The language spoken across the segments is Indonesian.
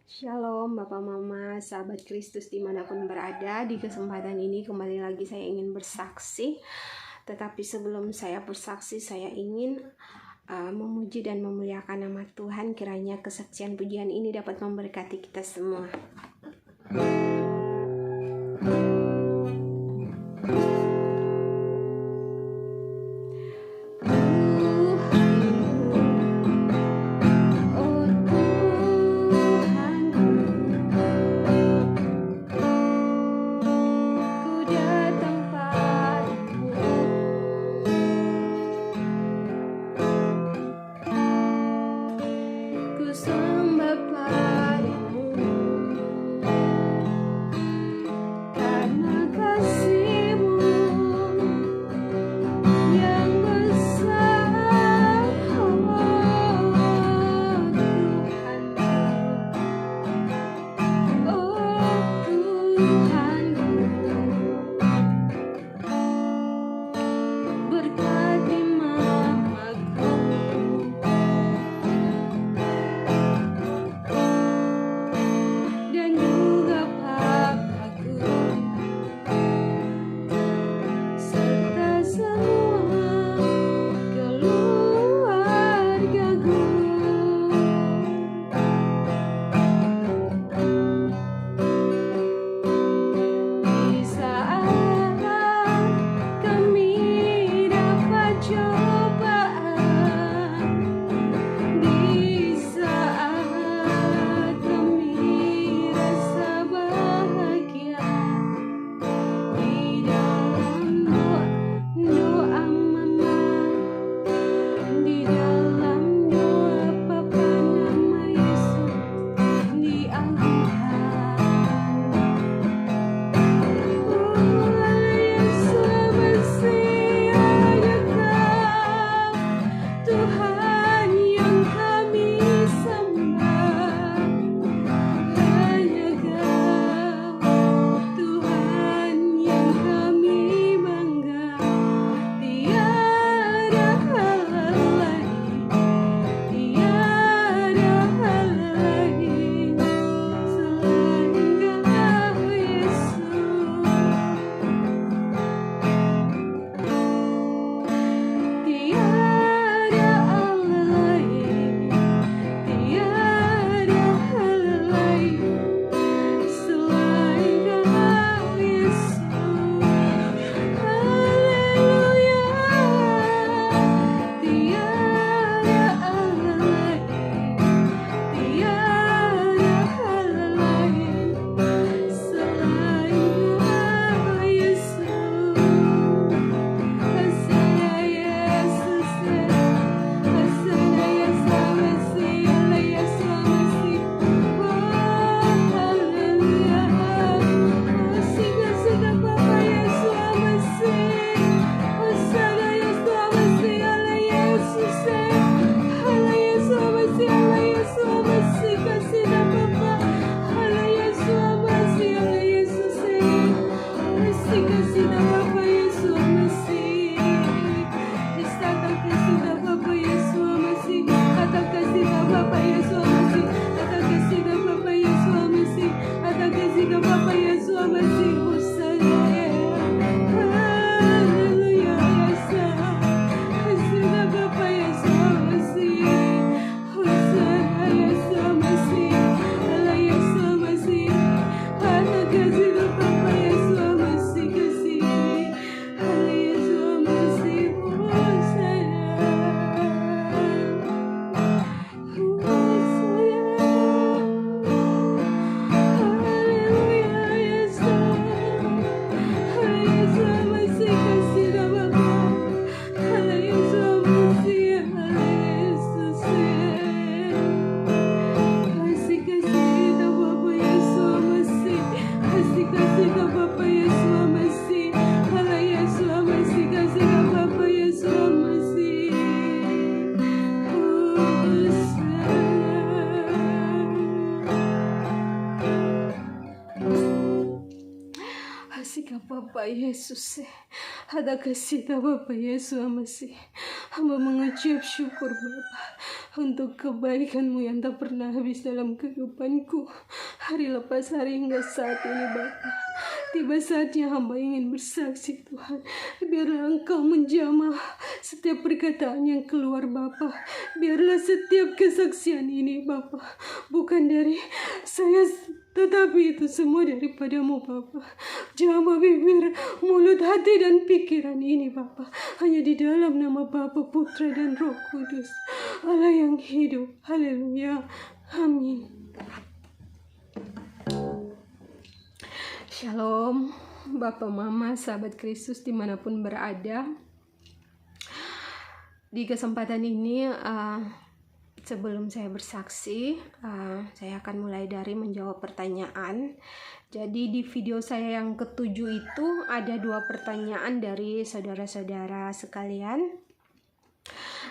Shalom Bapak Mama, sahabat Kristus dimanapun berada. Di kesempatan ini kembali lagi saya ingin bersaksi. Tetapi sebelum saya bersaksi, saya ingin memuji dan memuliakan nama Tuhan. Kiranya kesaksian pujian ini dapat memberkati kita semua. Bapak Yesus, ada kasih Bapak Yesus Masih. Hamba mengucap syukur Bapak. untuk kebaikan-Mu yang tak pernah habis dalam kehidupanku. Hari lepas hari hingga saat ini Bapa, tiba saatnya hamba ingin bersaksi Tuhan. Biarlah Engkau menjamah setiap perkataan yang keluar Bapa. Biarlah setiap kesaksian ini Bapa bukan dari saya, tetapi itu semua daripada-Mu Bapa. Jamah bibir, mulut, hati dan pikiran ini Bapa hanya di dalam nama Bapa, Putra dan Roh Kudus, Allah yang hidup. Haleluya. Amin. Shalom Bapak, Mama, sahabat Kristus dimanapun berada. Di kesempatan ini sebelum saya bersaksi, saya akan mulai dari menjawab pertanyaan. Jadi di video saya yang ke-7 itu ada 2 pertanyaan dari saudara-saudara sekalian.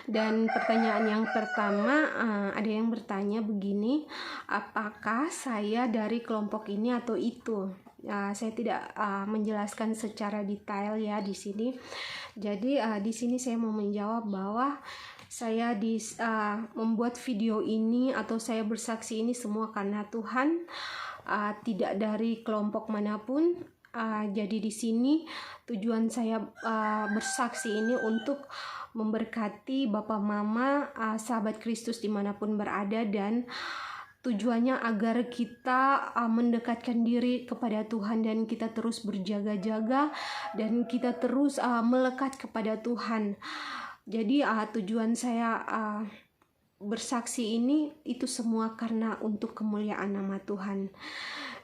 Dan pertanyaan yang pertama, ada yang bertanya begini, apakah saya dari kelompok ini atau itu? Saya tidak menjelaskan secara detail ya di sini. Jadi di sini saya mau menjawab bahwa saya membuat video ini atau saya bersaksi ini semua karena Tuhan, tidak dari kelompok manapun. Jadi di sini tujuan saya bersaksi ini untuk memberkati Bapak, Mama, sahabat Kristus dimanapun berada, dan tujuannya agar kita mendekatkan diri kepada Tuhan dan kita terus berjaga-jaga dan kita terus melekat kepada Tuhan. Jadi tujuan saya bersaksi ini itu semua karena untuk kemuliaan nama Tuhan.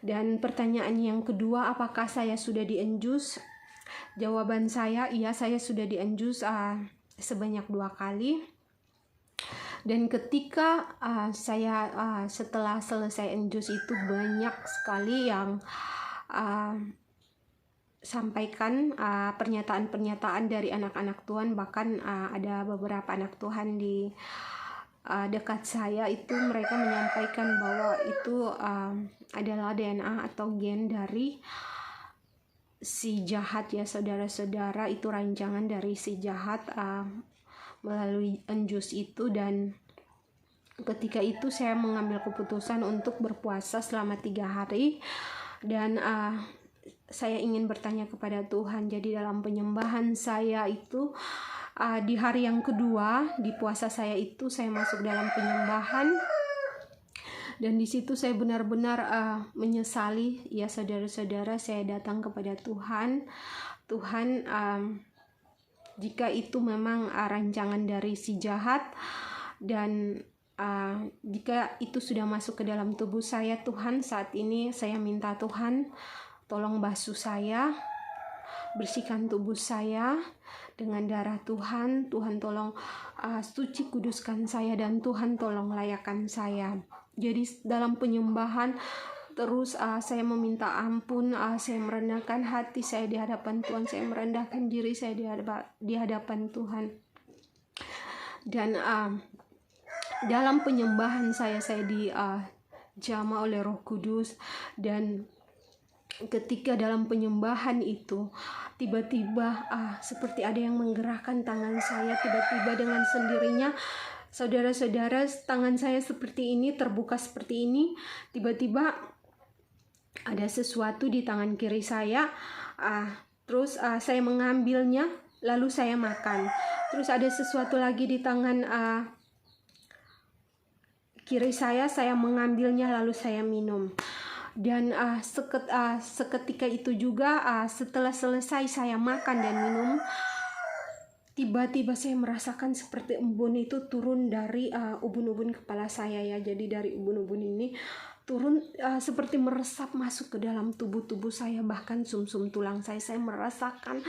Dan pertanyaan yang kedua, apakah saya sudah dienjus? Jawaban saya, iya, saya sudah dienjus sebanyak 2 kali. Dan ketika saya setelah selesai enjus itu banyak sekali yang sampaikan pernyataan-pernyataan dari anak-anak Tuhan. Bahkan ada beberapa anak Tuhan di dekat saya itu mereka menyampaikan bahwa itu adalah DNA atau gen dari si jahat ya saudara-saudara, itu rancangan dari si jahat melalui enjus itu. Dan ketika itu saya mengambil keputusan untuk berpuasa selama 3 hari dan saya ingin bertanya kepada Tuhan. Jadi dalam penyembahan saya itu di hari yang kedua di puasa saya itu saya masuk dalam penyembahan dan di situ saya benar-benar menyesali ya saudara-saudara, saya datang kepada Tuhan. Tuhan, jika itu memang rancangan dari si jahat dan jika itu sudah masuk ke dalam tubuh saya, Tuhan, saat ini saya minta Tuhan tolong basuh saya, bersihkan tubuh saya dengan darah Tuhan. Tuhan tolong suci kuduskan saya dan Tuhan tolong layakkan saya. Jadi dalam penyembahan terus saya meminta ampun, saya merendahkan hati saya di hadapan Tuhan, saya merendahkan diri saya di hadapan Tuhan. Dan dalam penyembahan saya dijamah oleh Roh Kudus. Dan ketika dalam penyembahan itu tiba-tiba seperti ada yang menggerakkan tangan saya, tiba-tiba dengan sendirinya saudara-saudara tangan saya seperti ini, terbuka seperti ini. Tiba-tiba ada sesuatu di tangan kiri saya, terus saya mengambilnya lalu saya makan. Terus ada sesuatu lagi di tangan kiri saya mengambilnya lalu saya minum. Dan seketika itu juga setelah selesai saya makan dan minum, tiba-tiba saya merasakan seperti embun itu turun dari ubun-ubun kepala saya ya. Jadi dari ubun-ubun ini turun seperti meresap masuk ke dalam tubuh saya, bahkan sumsum tulang saya merasakan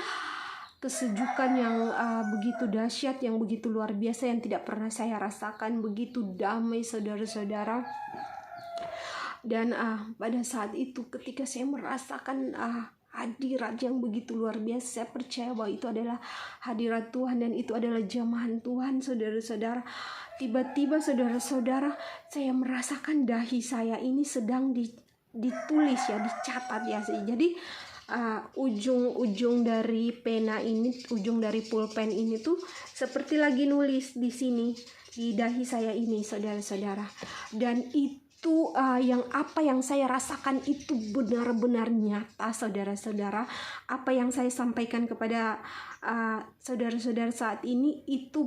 kesejukan yang begitu dahsyat, yang begitu luar biasa, yang tidak pernah saya rasakan. Begitu damai saudara-saudara. Dan pada saat itu ketika saya merasakan hadirat yang begitu luar biasa, saya percaya bahwa itu adalah hadirat Tuhan dan itu adalah jamahan Tuhan saudara-saudara. Tiba-tiba saudara-saudara saya merasakan dahi saya ini sedang ditulis ya, dicatat ya. Jadi ujung dari pena ini, ujung dari pulpen ini tuh seperti lagi nulis di sini. di dahi saya ini, saudara-saudara. Dan itu apa yang saya rasakan itu benar-benar nyata, saudara-saudara. Apa yang saya sampaikan kepada saudara-saudara saat ini itu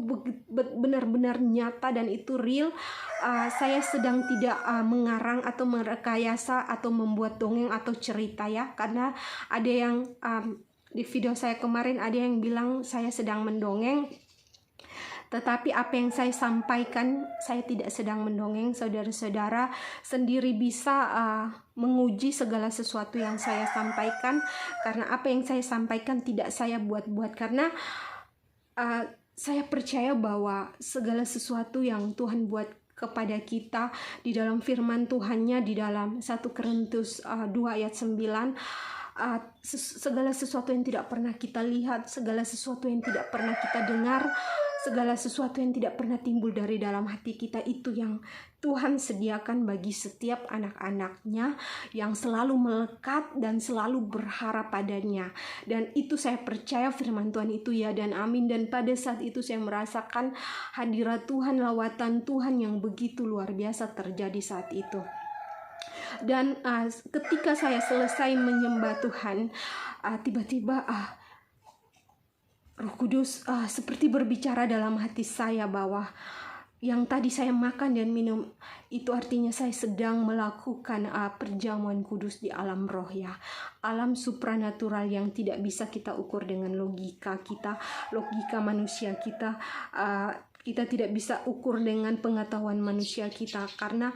benar-benar nyata dan itu real. Saya sedang tidak mengarang atau merekayasa atau membuat dongeng atau cerita ya, karena ada yang di video saya kemarin ada yang bilang saya sedang mendongeng. Tetapi apa yang saya sampaikan, saya tidak sedang mendongeng. Saudara-saudara sendiri bisa menguji segala sesuatu yang saya sampaikan, karena apa yang saya sampaikan tidak saya buat-buat, karena saya percaya bahwa segala sesuatu yang Tuhan buat kepada kita di dalam firman Tuhannya, di dalam 1 Korintus 2 ayat 9, segala sesuatu yang tidak pernah kita lihat, segala sesuatu yang tidak pernah kita dengar, segala sesuatu yang tidak pernah timbul dari dalam hati kita, itu yang Tuhan sediakan bagi setiap anak-anaknya yang selalu melekat dan selalu berharap padanya. Dan itu saya percaya firman Tuhan itu ya dan amin. Dan pada saat itu saya merasakan hadirat Tuhan, lawatan Tuhan yang begitu luar biasa terjadi saat itu. Dan ketika saya selesai menyembah Tuhan, tiba-tiba Roh Kudus seperti berbicara dalam hati saya bahwa yang tadi saya makan dan minum itu artinya saya sedang melakukan perjamuan kudus di alam roh ya. Alam supranatural yang tidak bisa kita ukur dengan logika kita, logika manusia kita. Kita tidak bisa ukur dengan pengetahuan manusia kita, karena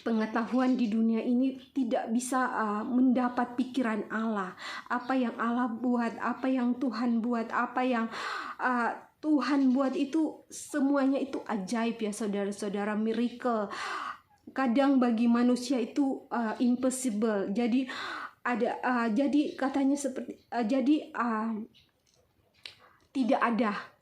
pengetahuan di dunia ini tidak bisa mendapat pikiran Allah. Apa yang Allah buat, apa yang Tuhan buat, apa yang Tuhan buat itu semuanya itu ajaib ya saudara-saudara, miracle. Kadang bagi manusia itu impossible. Jadi jadi katanya seperti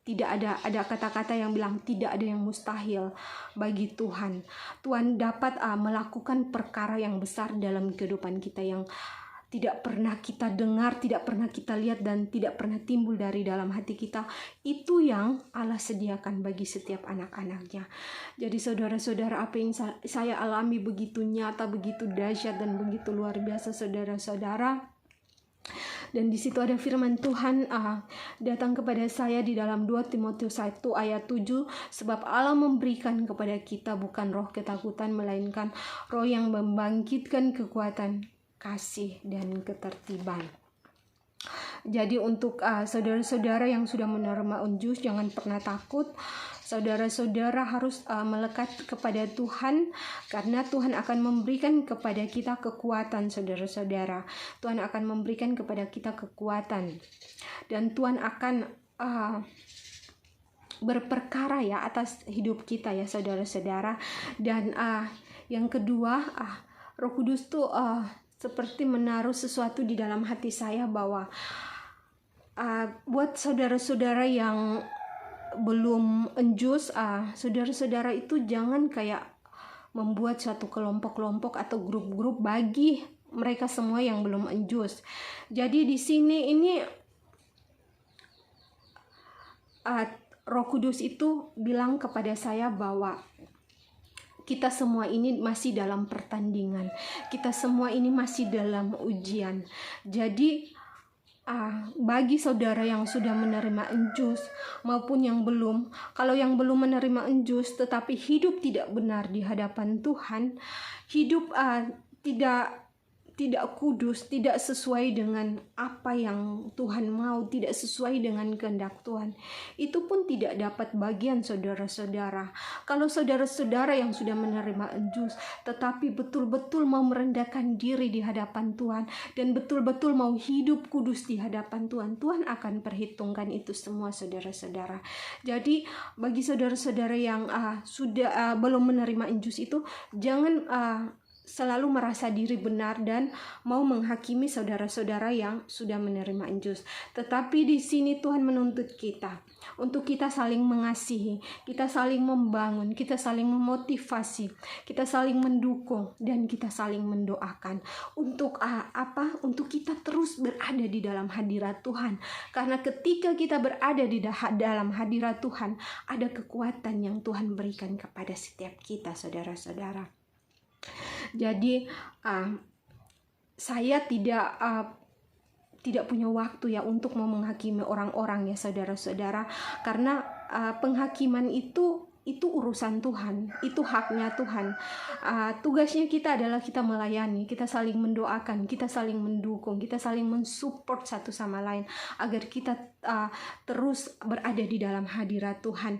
tidak ada kata-kata yang bilang tidak ada yang mustahil bagi Tuhan. Tuhan dapat melakukan perkara yang besar dalam kehidupan kita yang tidak pernah kita dengar, tidak pernah kita lihat, dan tidak pernah timbul dari dalam hati kita. Itu yang Allah sediakan bagi setiap anak-anaknya. Jadi saudara-saudara, apa yang saya alami begitu nyata, begitu dahsyat, dan begitu luar biasa saudara-saudara. Dan di situ ada firman Tuhan datang kepada saya di dalam 2 Timotius 1 ayat 7, sebab Allah memberikan kepada kita bukan roh ketakutan, melainkan roh yang membangkitkan kekuatan, kasih, dan ketertiban. Jadi untuk saudara-saudara yang sudah menerima unjus, jangan pernah takut. Saudara-saudara harus melekat kepada Tuhan, karena Tuhan akan memberikan kepada kita kekuatan, saudara-saudara. Tuhan akan memberikan kepada kita kekuatan, dan Tuhan akan berperkara ya atas hidup kita ya saudara-saudara. Dan yang kedua, Roh Kudus tuh seperti menaruh sesuatu di dalam hati saya bahwa buat saudara-saudara yang belum enjus, saudara-saudara itu jangan kayak membuat suatu kelompok-kelompok atau grup-grup bagi mereka semua yang belum enjus. Jadi di sini ini Roh Kudus itu bilang kepada saya bahwa kita semua ini masih dalam pertandingan, kita semua ini masih dalam ujian. Jadi bagi saudara yang sudah menerima enjus maupun yang belum, kalau yang belum menerima enjus tetapi hidup tidak benar di hadapan Tuhan, hidup tidak kudus, tidak sesuai dengan apa yang Tuhan mau, tidak sesuai dengan kehendak Tuhan, itu pun tidak dapat bagian saudara-saudara. Kalau saudara-saudara yang sudah menerima enjus tetapi betul-betul mau merendahkan diri di hadapan Tuhan dan betul-betul mau hidup kudus di hadapan Tuhan, Tuhan akan perhitungkan itu semua saudara-saudara. Jadi bagi saudara-saudara yang sudah belum menerima enjus itu, jangan selalu merasa diri benar dan mau menghakimi saudara-saudara yang sudah menerima injus. Tetapi di sini Tuhan menuntut kita untuk kita saling mengasihi, kita saling membangun, kita saling memotivasi, kita saling mendukung, dan kita saling mendoakan. Untuk apa? Untuk kita terus berada di dalam hadirat Tuhan. Karena ketika kita berada di dalam hadirat Tuhan, ada kekuatan yang Tuhan berikan kepada setiap kita, saudara-saudara. Jadi saya tidak punya waktu ya untuk mau menghakimi orang-orang ya saudara-saudara, karena penghakiman itu urusan Tuhan, itu haknya Tuhan. Tugasnya kita adalah kita melayani, kita saling mendoakan, kita saling mendukung, kita saling mensupport satu sama lain agar kita terus berada di dalam hadirat Tuhan.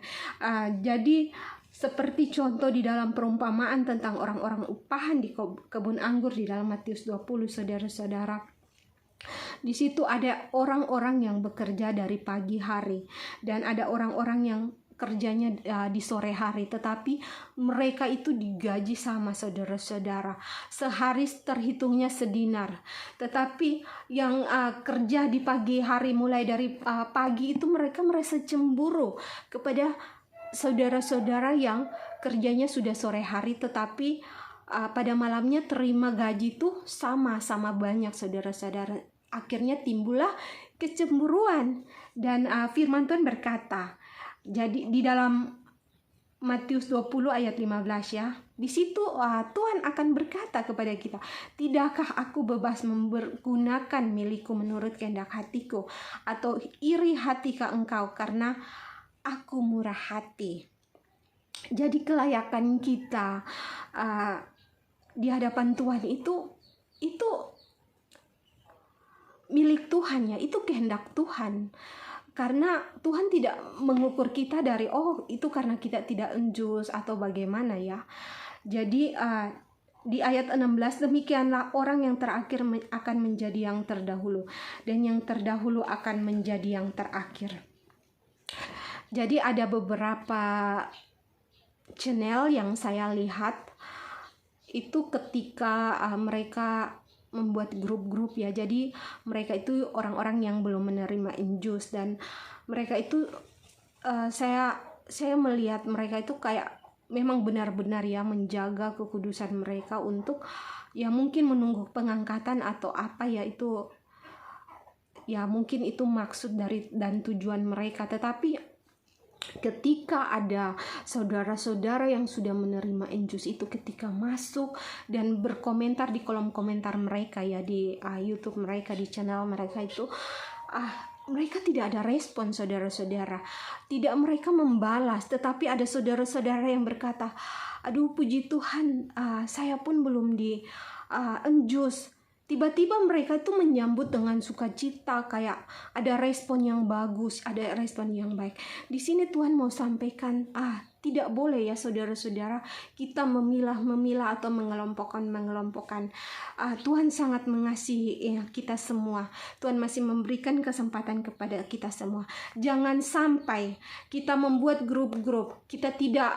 Jadi seperti contoh di dalam perumpamaan tentang orang-orang upahan di kebun anggur di dalam Matius 20, saudara-saudara. Di situ ada orang-orang yang bekerja dari pagi hari dan ada orang-orang yang kerjanya di sore hari, tetapi mereka itu digaji sama, saudara-saudara. Sehari terhitungnya sedinar, tetapi yang kerja di pagi hari mulai dari pagi itu mereka merasa cemburu kepada saudara-saudara yang kerjanya sudah sore hari, tetapi pada malamnya terima gaji itu sama-sama banyak, saudara-saudara. Akhirnya timbullah kecemburuan, dan firman Tuhan berkata, jadi di dalam Matius 20 ayat 15 ya, di situ Tuhan akan berkata kepada kita, tidakkah aku bebas mempergunakan milikku menurut kehendak hatiku, atau iri hatikah engkau karena aku murah hati. Jadi kelayakan kita di hadapan Tuhan itu milik Tuhan ya, itu kehendak Tuhan. Karena Tuhan tidak mengukur kita dari itu karena kita tidak injus atau bagaimana ya. Jadi di ayat 16, demikianlah orang yang terakhir akan menjadi yang terdahulu, dan yang terdahulu akan menjadi yang terakhir. Jadi ada beberapa channel yang saya lihat itu ketika mereka membuat grup-grup ya. Jadi mereka itu orang-orang yang belum menerima injus, dan mereka itu saya melihat mereka itu kayak memang benar-benar ya menjaga kekudusan mereka untuk ya mungkin menunggu pengangkatan atau apa ya, itu ya mungkin itu maksud dari dan tujuan mereka. Tetapi ketika ada saudara-saudara yang sudah menerima injus itu, ketika masuk dan berkomentar di kolom komentar mereka ya, di YouTube mereka, di channel mereka itu, mereka tidak ada respon, saudara-saudara. Tidak mereka membalas, tetapi ada saudara-saudara yang berkata, aduh puji Tuhan, saya pun belum di injus. Tiba-tiba mereka itu menyambut dengan sukacita, kayak ada respon yang bagus, ada respon yang baik. Di sini Tuhan mau sampaikan, tidak boleh ya saudara-saudara kita memilah atau mengelompokkan. Tuhan sangat mengasihi kita semua. Tuhan masih memberikan kesempatan kepada kita semua. Jangan sampai kita membuat grup-grup, kita tidak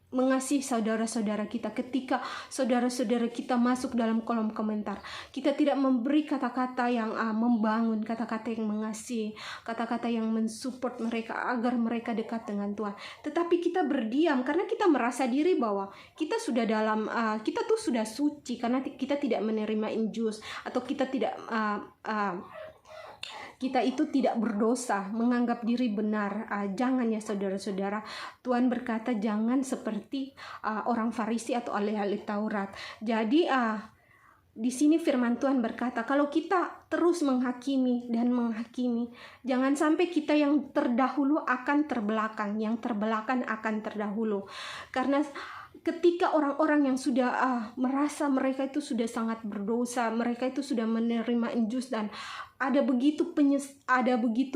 mengasihi saudara-saudara kita. Ketika saudara-saudara kita masuk dalam kolom komentar, kita tidak memberi kata-kata yang membangun, kata-kata yang mengasihi, kata-kata yang mensupport mereka agar mereka dekat dengan Tuhan. Tetapi kita berdiam karena kita merasa diri bahwa kita sudah kita tuh sudah suci karena kita tidak menerima injus, atau kita tidak kita itu tidak berdosa, menganggap diri benar. Jangan ya saudara-saudara. Tuhan berkata jangan seperti orang Farisi atau ahli-ahli Taurat. Jadi di sini firman Tuhan berkata, kalau kita terus menghakimi, jangan sampai kita yang terdahulu akan terbelakang, yang terbelakang akan terdahulu. Karena ketika orang-orang yang sudah merasa mereka itu sudah sangat berdosa, mereka itu sudah menerima injus, dan ada begitu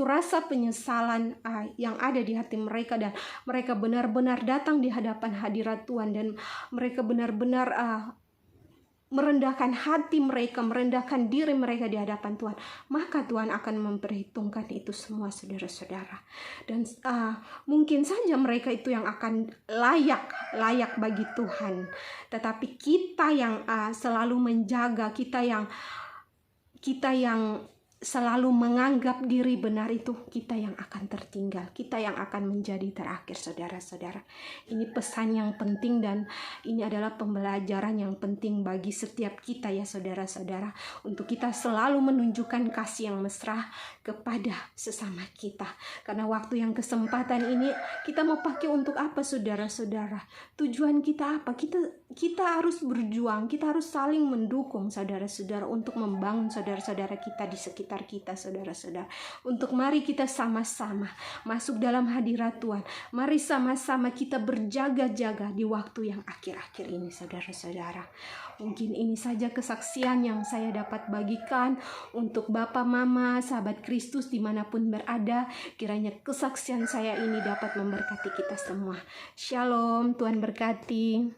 rasa penyesalan yang ada di hati mereka, dan mereka benar-benar datang di hadapan hadirat Tuhan, dan mereka benar-benar merendahkan hati mereka, merendahkan diri mereka di hadapan Tuhan, maka Tuhan akan memperhitungkan itu semua, saudara-saudara. Dan mungkin saja mereka itu yang akan layak bagi Tuhan. Tetapi kita yang selalu menjaga, kita yang selalu menganggap diri benar, itu kita yang akan tertinggal, kita yang akan menjadi terakhir, saudara-saudara. Ini pesan yang penting dan ini adalah pembelajaran yang penting bagi setiap kita ya saudara-saudara, untuk kita selalu menunjukkan kasih yang mesra kepada sesama kita. Karena waktu yang kesempatan ini kita mau pakai untuk apa, saudara-saudara? Tujuan kita apa? Kita harus berjuang, kita harus saling mendukung, saudara-saudara, untuk membangun saudara-saudara kita di sekitar kita, saudara-saudara. Untuk mari kita sama-sama masuk dalam hadirat Tuhan. Mari sama-sama kita berjaga-jaga di waktu yang akhir-akhir ini, saudara-saudara. Mungkin ini saja kesaksian yang saya dapat bagikan untuk Bapak, Mama, sahabat Kristus dimanapun berada. Kiranya kesaksian saya ini dapat memberkati kita semua. Shalom, Tuhan berkati.